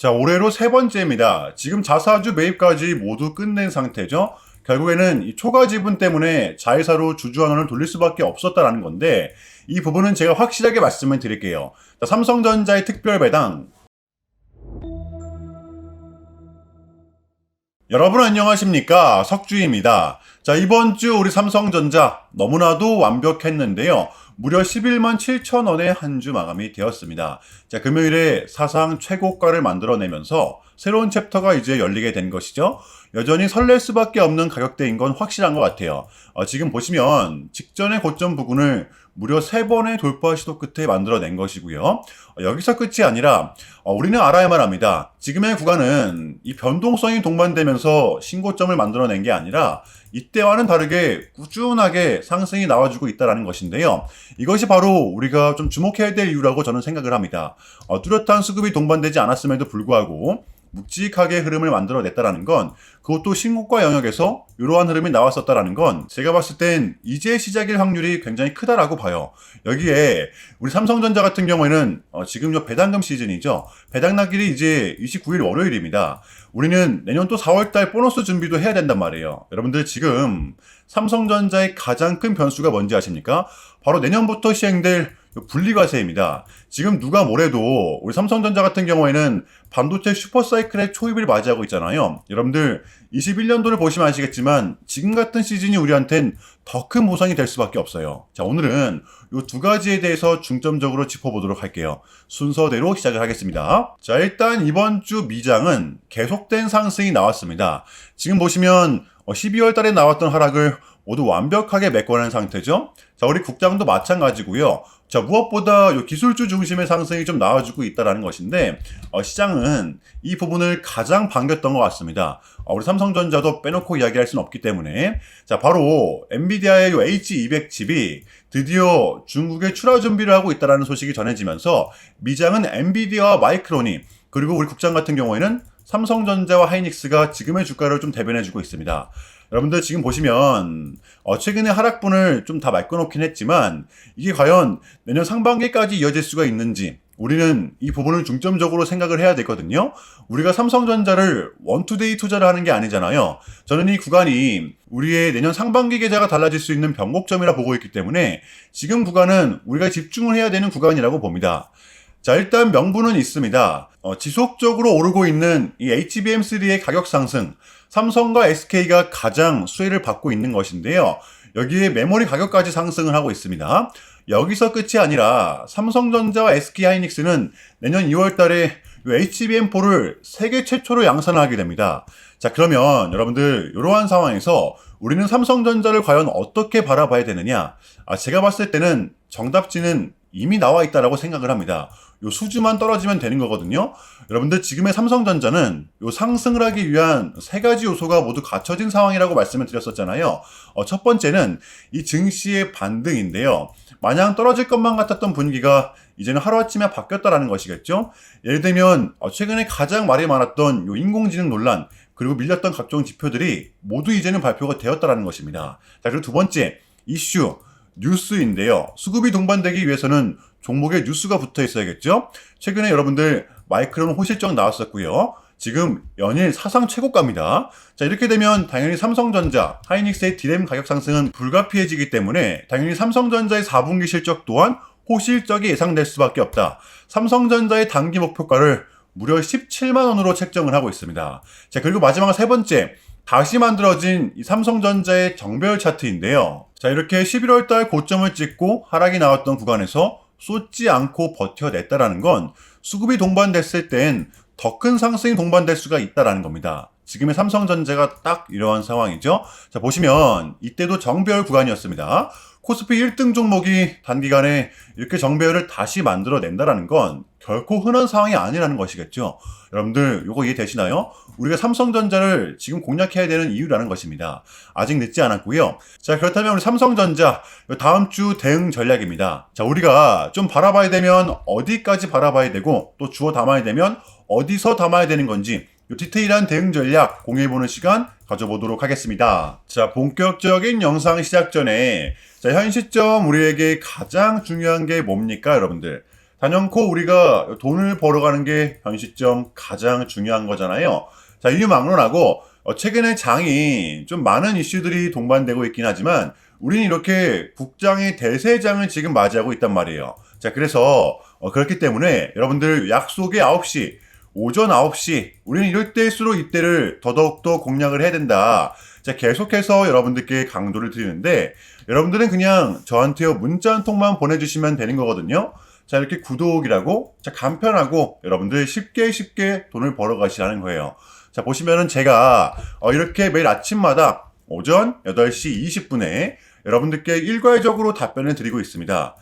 자, 올해로 세 번째입니다. 지금 자사주 매입까지 모두 끝낸 상태죠. 결국에는 이 초과 지분 때문에 자회사로 주주환원을 돌릴 수밖에 없었다라는 건데, 이 부분은 제가 확실하게 말씀을 드릴게요. 자, 삼성전자의 특별 배당. 여러분 안녕하십니까? 석주입니다. 자, 이번 주 우리 삼성전자 너무나도 완벽했는데요. 무려 11만 7천 원에 한 주 마감이 되었습니다. 자, 금요일에 사상 최고가를 만들어내면서 새로운 챕터가 이제 열리게 된 것이죠. 여전히 설렐 수밖에 없는 가격대인 건 확실한 것 같아요. 지금 보시면 직전의 고점 부근을 무려 3번의 돌파 시도 끝에 만들어낸 것이고요. 여기서 끝이 아니라 우리는 알아야만 합니다. 지금의 구간은 이 변동성이 동반되면서 신고점을 만들어낸 게 아니라 이때와는 다르게 꾸준하게 상승이 나와주고 있다는 것인데요. 이것이 바로 우리가 좀 주목해야 될 이유라고 저는 생각을 합니다. 뚜렷한 수급이 동반되지 않았음에도 불구하고 묵직하게 흐름을 만들어냈다는 건, 그것도 신고가 영역에서 이러한 흐름이 나왔었다는 건 제가 봤을 땐 이제 시작일 확률이 굉장히 크다라고 봐요. 여기에 우리 삼성전자 같은 경우에는 지금 배당금 시즌이죠. 배당 날일이 이제 29일 월요일입니다. 우리는 내년 또 4월달 보너스 준비도 해야 된단 말이에요. 여러분들 지금 삼성전자의 가장 큰 변수가 뭔지 아십니까? 바로 내년부터 시행될 분리과세입니다. 지금 누가 뭐래도 우리 삼성전자 같은 경우에는 반도체 슈퍼사이클의 초입을 맞이하고 있잖아요. 여러분들 21년도를 보시면 아시겠지만 지금 같은 시즌이 우리한텐 더 큰 보상이 될 수밖에 없어요. 자, 오늘은 이 두 가지에 대해서 중점적으로 짚어보도록 할게요. 순서대로 시작을 하겠습니다. 자, 일단 이번 주 미장은 계속된 상승이 나왔습니다. 지금 보시면 12월 달에 나왔던 하락을 모두 완벽하게 메꿔낸 상태죠. 자, 우리 국장도 마찬가지고요. 자, 무엇보다 요 기술주 중심의 상승이 좀 나와주고 있다는 것인데, 시장은 이 부분을 가장 반겼던 것 같습니다. 우리 삼성전자도 빼놓고 이야기할 수는 없기 때문에. 자, 바로 엔비디아의 요 H200 칩이 드디어 중국에 출하 준비를 하고 있다는 소식이 전해지면서 미장은 엔비디아와 마이크론이, 그리고 우리 국장 같은 경우에는 삼성전자와 하이닉스가 지금의 주가를 좀 대변해주고 있습니다. 여러분들 지금 보시면 최근에 하락분을 좀 다 메꿔놓긴 했지만 이게 과연 내년 상반기까지 이어질 수가 있는지 우리는 이 부분을 중점적으로 생각을 해야 되거든요. 우리가 삼성전자를 원투데이 투자를 하는 게 아니잖아요. 저는 이 구간이 우리의 내년 상반기 계좌가 달라질 수 있는 변곡점이라 보고 있기 때문에 지금 구간은 우리가 집중을 해야 되는 구간이라고 봅니다. 자, 일단 명분은 있습니다. 지속적으로 오르고 있는 이 HBM3의 가격 상승, 삼성과 SK가 가장 수혜를 받고 있는 것인데요. 여기에 메모리 가격까지 상승을 하고 있습니다. 여기서 끝이 아니라 삼성전자와 SK하이닉스는 내년 2월 달에 HBM4를 세계 최초로 양산하게 됩니다. 자, 그러면 여러분들 이러한 상황에서 우리는 삼성전자를 과연 어떻게 바라봐야 되느냐? 제가 봤을 때는 정답지는 이미 나와 있다라고 생각을 합니다. 요 수주만 떨어지면 되는 거거든요. 여러분들 지금의 삼성전자는 요 상승을 하기 위한 세 가지 요소가 모두 갖춰진 상황이라고 말씀을 드렸었잖아요. 첫 번째는 이 증시의 반등인데요. 마냥 떨어질 것만 같았던 분위기가 이제는 하루아침에 바뀌었다라는 것이겠죠. 예를 들면 최근에 가장 말이 많았던 요 인공지능 논란, 그리고 밀렸던 각종 지표들이 모두 이제는 발표가 되었다라는 것입니다. 자, 그리고 두 번째 이슈 뉴스인데요. 수급이 동반되기 위해서는 종목에 뉴스가 붙어 있어야겠죠. 최근에 여러분들 마이크론 호실적 나왔었고요. 지금 연일 사상 최고가입니다. 자, 이렇게 되면 당연히 삼성전자, 하이닉스의 디램 가격 상승은 불가피해지기 때문에 당연히 삼성전자의 4분기 실적 또한 호실적이 예상될 수밖에 없다. 삼성전자의 단기 목표가를 무려 17만 원으로 책정을 하고 있습니다. 자, 그리고 마지막 세 번째, 다시 만들어진 이 삼성전자의 정배열 차트인데요. 자, 이렇게 11월 달 고점을 찍고 하락이 나왔던 구간에서 쏟지 않고 버텨냈다라는 건 수급이 동반됐을 땐 더 큰 상승이 동반될 수가 있다라는 겁니다. 지금의 삼성전자가 딱 이러한 상황이죠. 자, 보시면 이때도 정배열 구간이었습니다. 코스피 1등 종목이 단기간에 이렇게 정배열을 다시 만들어낸다라는 건 결코 흔한 상황이 아니라는 것이겠죠. 여러분들 이거 이해되시나요? 우리가 삼성전자를 지금 공략해야 되는 이유라는 것입니다. 아직 늦지 않았고요. 자, 그렇다면 우리 삼성전자 다음 주 대응 전략입니다. 자, 우리가 좀 바라봐야 되면 어디까지 바라봐야 되고 또 주워 담아야 되면 어디서 담아야 되는 건지 디테일한 대응 전략 공유해보는 시간 가져보도록 하겠습니다. 자, 본격적인 영상 시작 전에 자, 현 시점 우리에게 가장 중요한 게 뭡니까, 여러분들? 단연코 우리가 돈을 벌어가는 게 현 시점 가장 중요한 거잖아요. 자, 이유 막론하고 최근에 장이 좀 많은 이슈들이 동반되고 있긴 하지만 우리는 이렇게 국장의 대세장을 지금 맞이하고 있단 말이에요. 자, 그래서 그렇기 때문에 여러분들 약속의 9시, 오전 9시, 우리는 이럴 때일수록 이때를 더더욱더 공략을 해야 된다. 자, 계속해서 여러분들께 강조를 드리는데 여러분들은 그냥 저한테요 문자 한 통만 보내주시면 되는 거거든요. 자, 이렇게 구독이라고 자 간편하고 여러분들 쉽게 돈을 벌어 가시라는 거예요. 자, 보시면은 제가 이렇게 매일 아침마다 오전 8시 20분에 여러분들께 일괄적으로 답변을 드리고 있습니다.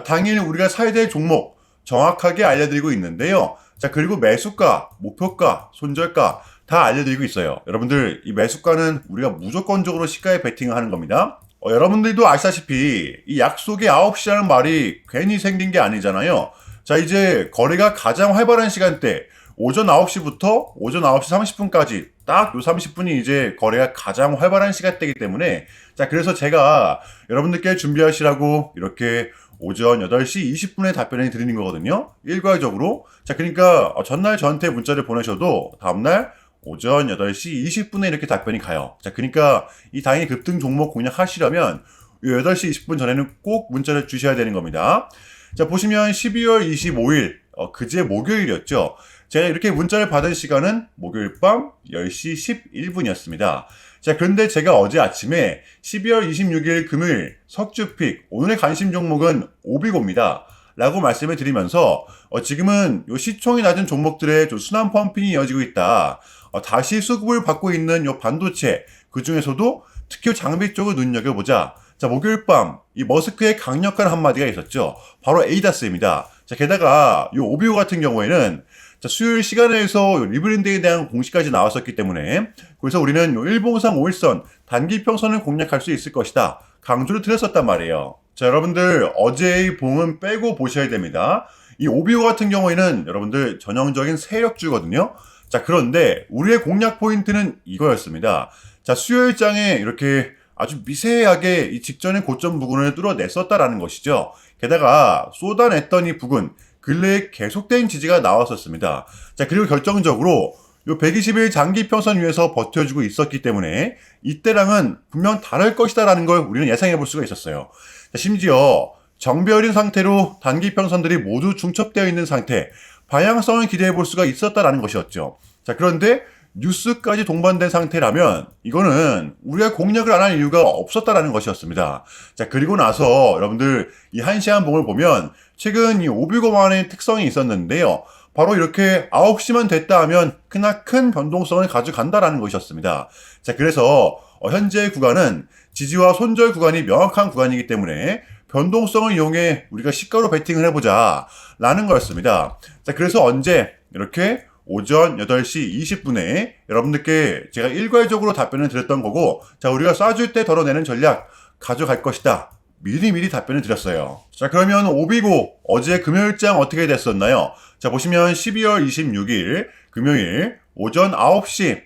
당일 우리가 사야 될 종목 정확하게 알려드리고 있는데요. 자, 그리고 매수가, 목표가, 손절가 다 알려드리고 있어요. 여러분들 이 매수가는 우리가 무조건적으로 시가에 베팅을 하는 겁니다. 여러분들도 아시다시피 이 약속의 9시라는 말이 괜히 생긴 게 아니잖아요. 자, 이제 거래가 가장 활발한 시간대 오전 9시부터 오전 9시 30분까지 딱 요 30분이 이제 거래가 가장 활발한 시간대이기 때문에 자, 그래서 제가 여러분들께 준비하시라고 이렇게 오전 8시 20분에 답변을 드리는 거거든요. 일괄적으로. 자, 그러니까 전날 저한테 문자를 보내셔도 다음날 오전 8시 20분에 이렇게 답변이 가요. 자, 그러니까 이 당일 급등 종목 공략하시려면 8시 20분 전에는 꼭 문자를 주셔야 되는 겁니다. 자, 보시면 12월 25일 그제 목요일이었죠. 제가 이렇게 문자를 받은 시간은 목요일 밤 10시 11분이었습니다. 자, 그런데 제가 어제 아침에 12월 26일 금요일 석주픽 오늘의 관심 종목은 오비고입니다. 라고 말씀을 드리면서 지금은 요 시총이 낮은 종목들의 좀 순환 펌핑이 이어지고 있다. 다시 수급을 받고 있는 요 반도체 그 중에서도 특히 장비 쪽을 눈여겨보자. 자, 목요일 밤 이 머스크의 강력한 한마디가 있었죠. 바로 에이다스입니다. 자, 게다가 요 오비오 같은 경우에는 자, 수요일 시간에서 리브랜드에 대한 공시까지 나왔었기 때문에 그래서 우리는 요 일봉상 5일선 단기 평선을 공략할 수 있을 것이다. 강조를 드렸었단 말이에요. 자, 여러분들 어제의 봉은 빼고 보셔야 됩니다. 이 오비오 같은 경우에는 여러분들 전형적인 세력주거든요. 자, 그런데 우리의 공략 포인트는 이거였습니다. 자, 수요일장에 이렇게 아주 미세하게 이 직전의 고점 부근을 뚫어냈었다라는 것이죠. 게다가 쏟아냈던 이 부근 근래에 계속된 지지가 나왔었습니다. 자, 그리고 결정적으로 요 120일 장기 평선 위에서 버텨주고 있었기 때문에 이때랑은 분명 다를 것이다라는 걸 우리는 예상해 볼 수가 있었어요. 자, 심지어 정배열인 상태로 단기 평선들이 모두 중첩되어 있는 상태, 방향성을 기대해 볼 수가 있었다라는 것이었죠. 자, 그런데 뉴스까지 동반된 상태라면 이거는 우리가 공략을 안 할 이유가 없었다라는 것이었습니다. 자, 그리고 나서 여러분들 이 한시한 봉을 보면 최근 이 오비고만의 특성이 있었는데요. 바로 이렇게 9시만 됐다 하면 큰 변동성을 가져간다라는 것이었습니다. 자, 그래서 현재 구간은 지지와 손절 구간이 명확한 구간이기 때문에 변동성을 이용해 우리가 시가로 베팅을 해보자 라는 거였습니다. 자, 그래서 언제 이렇게 오전 8시 20분에 여러분들께 제가 일괄적으로 답변을 드렸던 거고 자, 우리가 쏴줄 때 덜어내는 전략 가져갈 것이다. 미리 답변을 드렸어요. 자, 그러면 오비고 어제 금요일장 어떻게 됐었나요? 자, 보시면 12월 26일 금요일 오전 9시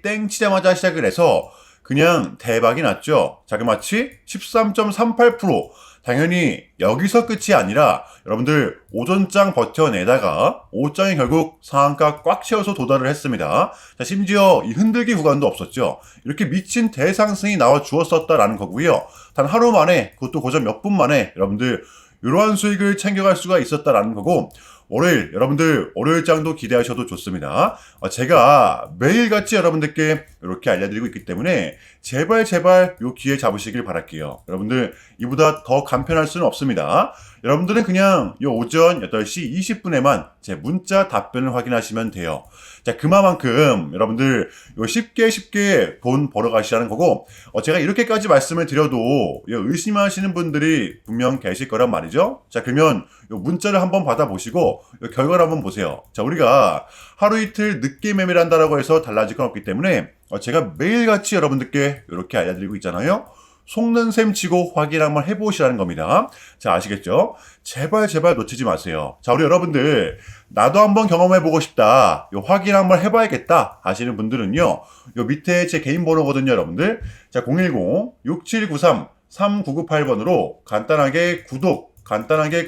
땡 치자마자 시작을 해서 그냥 대박이 났죠. 자그마치 13.38%. 당연히 여기서 끝이 아니라 여러분들 오전장 버텨내다가 오후장이 결국 상한가 꽉 채워서 도달을 했습니다. 자, 심지어 이 흔들기 구간도 없었죠. 이렇게 미친 대상승이 나와 주었었다라는 거고요. 단 하루 만에 그것도 고작 몇 분 만에 여러분들 이러한 수익을 챙겨갈 수가 있었다라는 거고 월요일 여러분들 월요일장도 기대하셔도 좋습니다. 제가 매일같이 여러분들께 이렇게 알려드리고 있기 때문에 제발 요 기회 잡으시길 바랄게요. 여러분들 이보다 더 간편할 수는 없습니다. 여러분들은 그냥 이 오전 8시 20분에만 제 문자 답변을 확인하시면 돼요. 자, 그만큼 여러분들 요 쉽게 돈 벌어 가시라는 거고 제가 이렇게까지 말씀을 드려도 의심하시는 분들이 분명 계실 거란 말이죠. 자, 그러면 요 문자를 한번 받아보시고 요 결과를 한번 보세요. 자, 우리가 하루 이틀 늦게 매매를 한다라고 해서 달라질 건 없기 때문에 제가 매일같이 여러분들께 이렇게 알려드리고 있잖아요. 속는 셈 치고 확인 한번 해보시라는 겁니다. 자, 아시겠죠? 제발 놓치지 마세요. 자, 우리 여러분들 나도 한번 경험해보고 싶다. 요 확인 한번 해봐야겠다 하시는 분들은요. 요 밑에 제 개인 번호거든요, 여러분들. 자, 010-6793-3998번으로 간단하게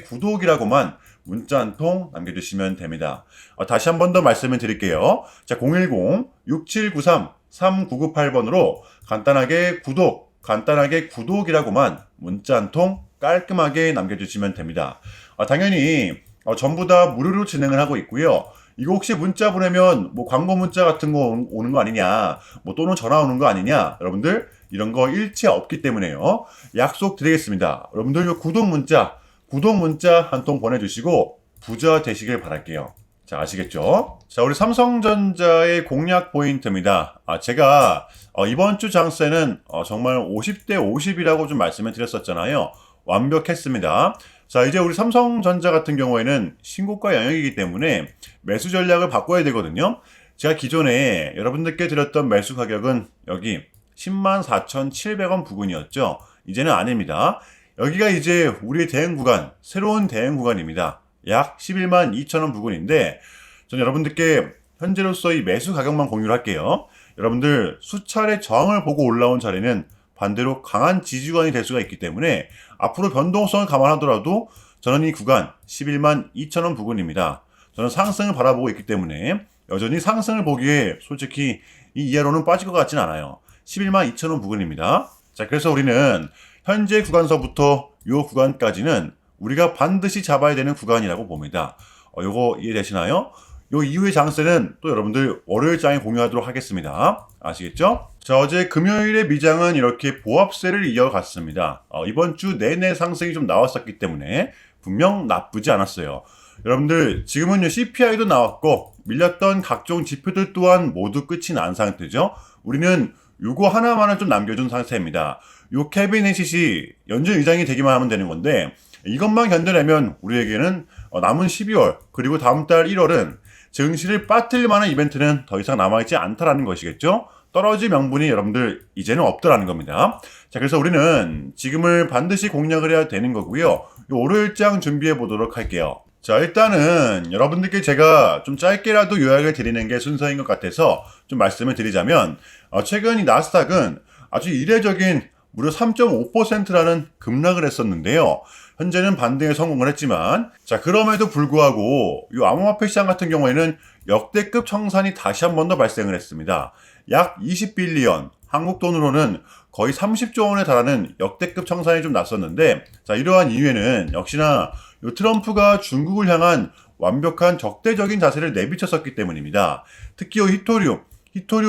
구독이라고만 문자 한 통 남겨주시면 됩니다. 다시 한 번 더 말씀을 드릴게요. 자, 010-6793-3998번으로 간단하게 구독이라고만 문자 한 통 깔끔하게 남겨주시면 됩니다. 당연히 전부 다 무료로 진행을 하고 있고요. 이거 혹시 문자 보내면 뭐 광고 문자 같은 거 오는 거 아니냐, 뭐 또는 전화 오는 거 아니냐, 여러분들 이런 거 일체 없기 때문에요. 약속 드리겠습니다. 여러분들 이 구독 문자 한 통 보내주시고 부자 되시길 바랄게요. 자, 아시겠죠? 자, 우리 삼성전자의 공략 포인트입니다. 제가 이번 주 장세는 정말 50대 50이라고 좀 말씀을 드렸었잖아요. 완벽했습니다. 자, 이제 우리 삼성전자 같은 경우에는 신고가 영역이기 때문에 매수 전략을 바꿔야 되거든요. 제가 기존에 여러분들께 드렸던 매수 가격은 여기 104,700원 부근이었죠. 이제는 아닙니다. 여기가 이제 우리의 대응 구간, 새로운 대응 구간입니다. 약 112,000원 부근인데 저는 여러분들께 현재로서 이 매수 가격만 공유를 할게요. 여러분들 수차례 저항을 보고 올라온 자리는 반대로 강한 지지구간이 될 수가 있기 때문에 앞으로 변동성을 감안하더라도 저는 이 구간 112,000원 부근입니다. 저는 상승을 바라보고 있기 때문에 여전히 상승을 보기에 솔직히 이 이하로는 빠질 것 같진 않아요. 112,000원 부근입니다. 자, 그래서 우리는 현재 구간서부터 이 구간까지는 우리가 반드시 잡아야 되는 구간이라고 봅니다. 요거 이해되시나요? 요 이후의 장세는 또 여러분들 월요일장에 공유하도록 하겠습니다. 아시겠죠? 자, 어제 금요일의 미장은 이렇게 보합세를 이어갔습니다. 이번 주 내내 상승이 좀 나왔었기 때문에 분명 나쁘지 않았어요. 여러분들 지금은 CPI도 나왔고 밀렸던 각종 지표들 또한 모두 끝이 난 상태죠. 우리는 요거 하나만을 좀 남겨준 상태입니다. 요 캐비넷이 연준 의장이 되기만 하면 되는 건데 이것만 견뎌내면 우리에게는 남은 12월 그리고 다음 달 1월은 증시를 빠뜨릴 만한 이벤트는 더 이상 남아있지 않다라는 것이겠죠. 떨어질 명분이 여러분들 이제는 없더라는 겁니다. 자, 그래서 우리는 지금을 반드시 공략을 해야 되는 거고요. 요 월요일장 준비해 보도록 할게요. 자, 일단은 여러분들께 제가 좀 짧게라도 요약을 드리는 게 순서인 것 같아서 좀 말씀을 드리자면 최근 이 나스닥은 아주 이례적인 무려 3.5%라는 급락을 했었는데요. 현재는 반등에 성공을 했지만 자, 그럼에도 불구하고 이 암호화폐 시장 같은 경우에는 역대급 청산이 다시 한 번 더 발생을 했습니다. 약 20빌리언, 한국 돈으로는 거의 30조 원에 달하는 역대급 청산이 좀 났었는데 자, 이러한 이유에는 역시나 이 트럼프가 중국을 향한 완벽한 적대적인 자세를 내비쳤었기 때문입니다. 특히 히토류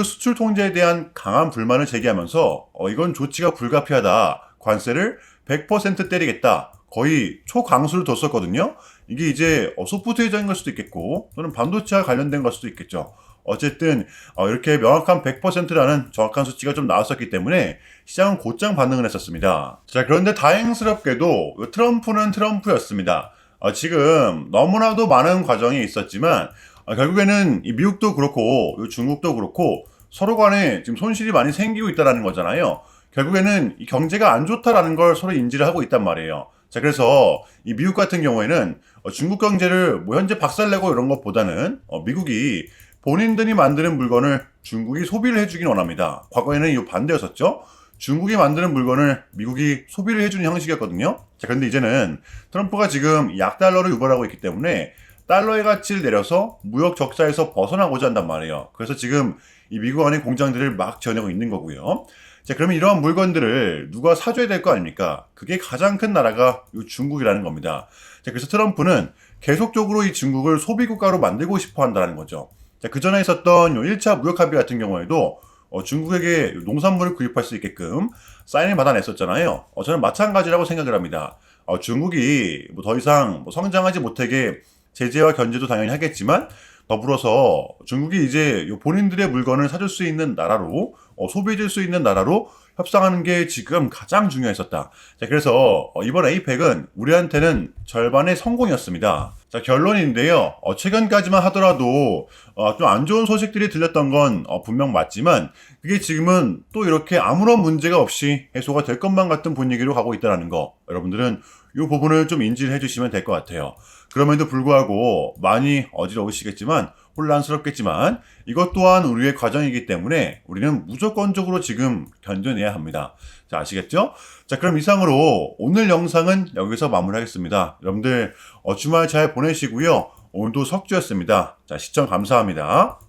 수출 통제에 대한 강한 불만을 제기하면서 이건 조치가 불가피하다. 관세를 100% 때리겠다. 거의 초강수를 뒀었거든요. 이게 이제 소프트웨어적인 걸 수도 있겠고 또는 반도체와 관련된 걸 수도 있겠죠. 어쨌든 이렇게 명확한 100%라는 정확한 수치가 좀 나왔었기 때문에 시장은 곧장 반응을 했었습니다. 자, 그런데 다행스럽게도 트럼프는 트럼프였습니다. 지금 너무나도 많은 과정이 있었지만 결국에는 이 미국도 그렇고 중국도 그렇고 서로 간에 지금 손실이 많이 생기고 있다는 거잖아요. 결국에는 이 경제가 안 좋다라는 걸 서로 인지를 하고 있단 말이에요. 자, 그래서 이 미국 같은 경우에는 중국 경제를 뭐 현재 박살내고 이런 것보다는 미국이 본인들이 만드는 물건을 중국이 소비를 해주긴 원합니다. 과거에는 이 반대였었죠. 중국이 만드는 물건을 미국이 소비를 해주는 형식이었거든요. 자, 그런데 이제는 트럼프가 지금 약달러를 유발하고 있기 때문에 달러의 가치를 내려서 무역 적자에서 벗어나고자 한단 말이에요. 그래서 지금 이 미국 안에 공장들을 막 지어내고 있는 거고요. 자, 그러면 이러한 물건들을 누가 사줘야 될 거 아닙니까? 그게 가장 큰 나라가 이 중국이라는 겁니다. 자, 그래서 트럼프는 계속적으로 이 중국을 소비국가로 만들고 싶어 한다는 거죠. 자, 그 전에 있었던 1차 무역 합의 같은 경우에도 중국에게 농산물을 구입할 수 있게끔 사인을 받아냈었잖아요. 저는 마찬가지라고 생각을 합니다. 중국이 뭐 더 이상 성장하지 못하게 제재와 견제도 당연히 하겠지만 더불어서 중국이 이제 본인들의 물건을 사줄 수 있는 나라로 소비해줄 수 있는 나라로 협상하는 게 지금 가장 중요했었다. 자, 그래서 이번 APEC은 우리한테는 절반의 성공이었습니다. 자, 결론인데요. 최근까지만 하더라도 좀 안 좋은 소식들이 들렸던 건 분명 맞지만 그게 지금은 또 이렇게 아무런 문제가 없이 해소가 될 것만 같은 분위기로 가고 있다는 거 여러분들은 이 부분을 좀 인지를 해주시면 될 것 같아요. 그럼에도 불구하고 많이 어지러우시겠지만 혼란스럽겠지만 이것 또한 우리의 과정이기 때문에 우리는 무조건적으로 지금 견뎌내야 합니다. 자, 아시겠죠? 자, 그럼 이상으로 오늘 영상은 여기서 마무리하겠습니다. 여러분들 주말 잘 보내시고요. 오늘도 석주였습니다. 자, 시청 감사합니다.